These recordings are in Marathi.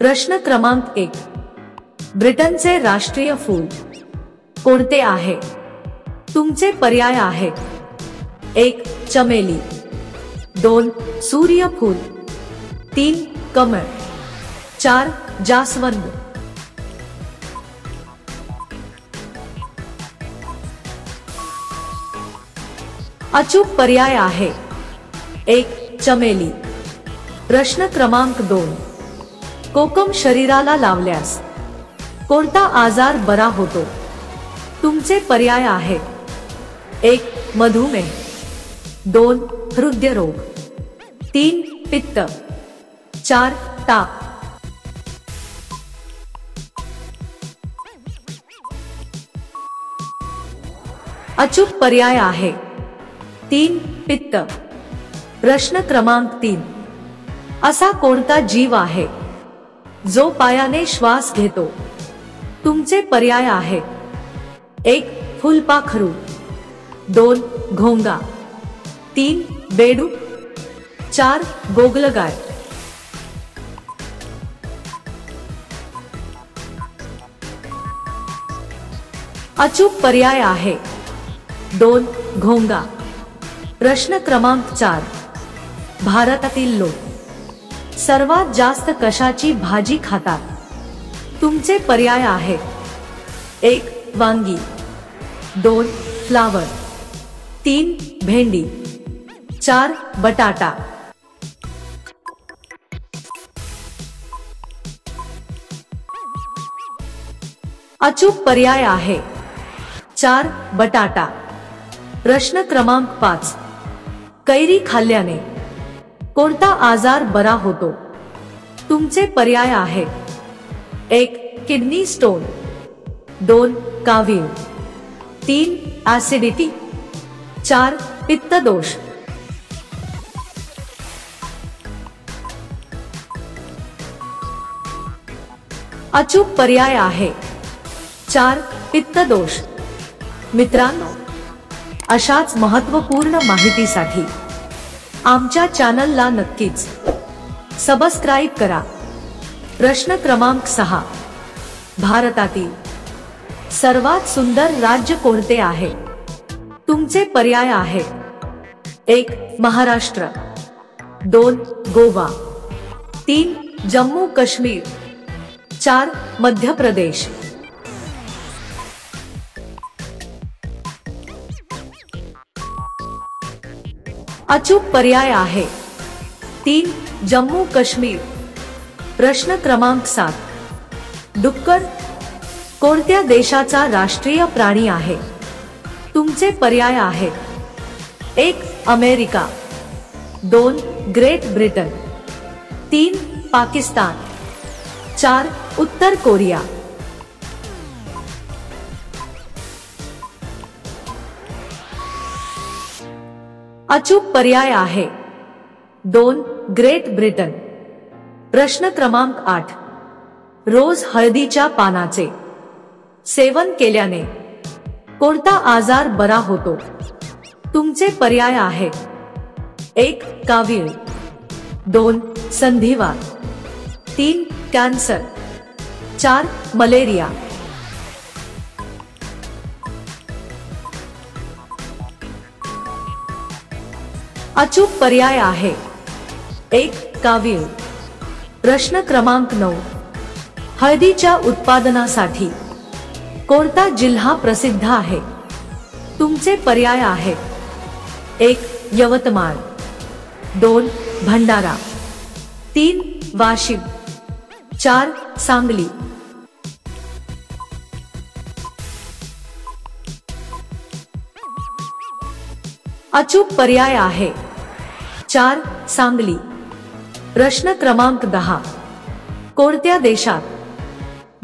प्रश्न क्रमांक 1. ब्रिटनचे राष्ट्रीय फूल कोणते आहे? तुमचे पर्याय आहेत: 1. चमेली, 2. सूर्यफूल, 3. कमळ, 4. जास्वंद. अचूक पर्याय आहे 1. चमेली. प्रश्न क्रमांक 2. कोकम शरीराला लावल्यास कोणता आजार बरा होतो? तुमचे पर्याय आहेत: 1. मधुमेह, 2. हृदयरोग, 3. पित्त, 4. ताप. अचूक पर्याय आहे 3. पित्त. प्रश्न क्रमांक 3. असा कोणता जीव आहे जो पायाने श्वास घेतो? तुमचे पर्याय आहेत: 1. फुलपाखरू, 2. घोंगा, 3. बेडूक, 4. गोगलगाय. अचूक पर्याय आहे 2. घोंगा. प्रश्न क्रमांक 4. भारतातील लोक सर्वात जास्त कशाची भाजी खातात? तुमचे पर्याय आहेत: 1. वांगी, 2. फ्लावर, 3. भेंडी, 4. बटाटा. अचूक पर्याय आहे 4. बटाटा. प्रश्न क्रमांक 5. कैरी खाल्ल्याने कोणता आजार बरा होतो? तुमचे पर्याय आहेत: 1. Kidney stone, 2. कावीळ, 3. ऍसिडिटी, 4. पित्तदोष. अचूक पर्याय आहे 4. पित्तदोष. मित्रांनो, अशाच महत्त्वपूर्ण माहितीसाठी आमच्या चॅनलला नक्कीच सबस्क्राइब करा. प्रश्न क्रमांक 6. भारतातील सर्वात सुंदर राज्य कोणते आहे? तुमचे पर्याय आहेत: 1. महाराष्ट्र, 2. गोवा, 3. जम्मू काश्मीर, 4. मध्य प्रदेश. अचूक पर्याय आहे 3. जम्मू काश्मीर. प्रश्न क्रमांक 7. डुक्कर कोणत्या देशाचा राष्ट्रीय प्राणी आहे? तुमचे पर्याय आहेत: 1. अमेरिका, 2. Great Britain, 3. पाकिस्तान, 4. उत्तर कोरिया. अचूक पर्याय आहे 2. Great Britain. प्रश्न क्रमांक 8. रोज हळदीच्या पानाचे सेवन केल्याने कोणता आजार बरा होतो? तुमचे पर्याय आहेत: 1. कावीळ, 2. संधिवात, 3. कॅन्सर, 4. मलेरिया. अचूक पर्याय आहे 1. कावीळ. प्रश्न क्रमांक 9. हळदीच्या उत्पादनासाठी कोणता जिल्हा प्रसिद्ध आहे? तुमचे पर्याय आहेत: 1. यवतमाळ, 2. भंडारा, 3. वाशिम, 4. सांगली. अचूक पर्याय आहे 4. सांगली. प्रश्न क्रमांक 10. कोणत्या देशात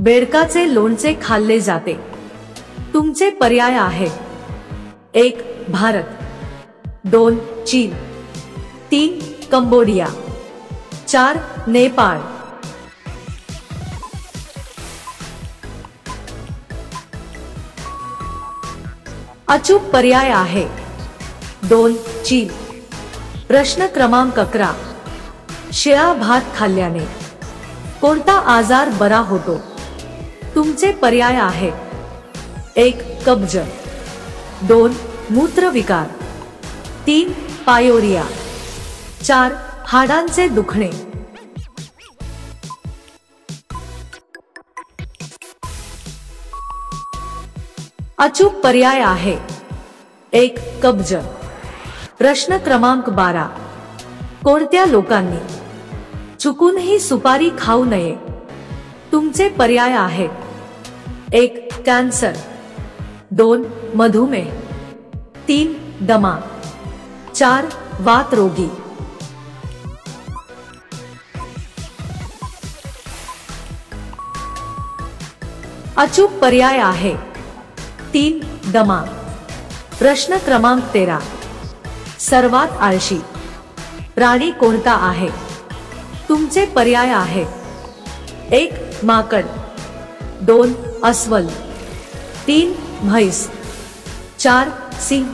बेडकाचे लोणचे खाल्ले जाते? तुमचे पर्याय आहेत: 1. भारत, 2. चीन, 3. कंबोडिया, 4. नेपाळ. अचूक पर्याय आहे 2. चीन. प्रश्न क्रमांक 11. शिळा भात खाल्ल्याने कोणता आजार बरा होतो? तुमचे पर्याय आहेत: 1. कब्ज, 2. मूत्रविकार, 3. पायोरिया, 4. हाडांचे दुखणे. अचूक पर्याय आहे 1. कब्ज. प्रश्न क्रमांक 12. कोणत्या लोकांनी चुकूनही सुपारी खाऊ नये? तुमचे पर्याय आहेत: 1. कॅन्सर, 2. मधुमेह, 3. दमा, 4. वात रोगी. अचूक पर्याय आहे 3. दमा. प्रश्न क्रमांक 13. सर्वात आळशी प्राणी कोणता आहे? तुमचे पर्याय आहेत: 1. माकड, 2. अस्वल, 3. म्हैस, 4. सिंह.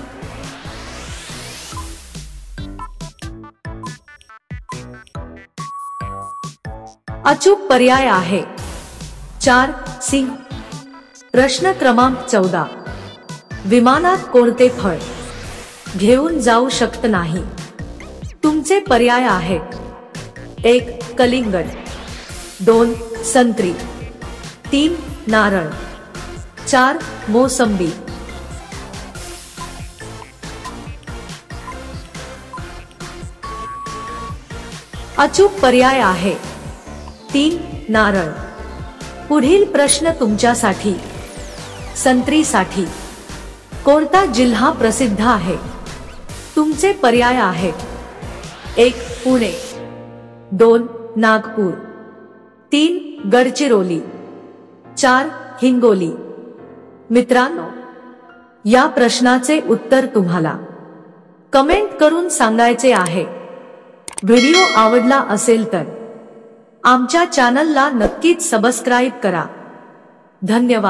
अचूक पर्याय आहे 4. सिंह. प्रश्न क्रमांक 14. विमानात कोणते फळ घेऊन जाऊ शकत नाही? तुमचे पर्याय आहेत: 1. कलिंगड, 2. संत्री, 3. नारळ, 4. मोसंबी. अचूक पर्याय आहे 3. नारळ. पुढील प्रश्न तुमच्यासाठी. संत्रीसाठी कोणता जिल्हा प्रसिद्ध आहे? तुमचे पर्याय आहेत: 1. पुणे, 2. नागपूर, 3. गडचिरोली, 4. हिंगोली. मित्रांनो, या प्रश्नाचे उत्तर तुम्हाला कमेंट करून सांगायचे आहे. व्हिडिओ आवडला असेल तर आमच्या चॅनलला नक्कीच सबस्क्राईब करा. धन्यवाद.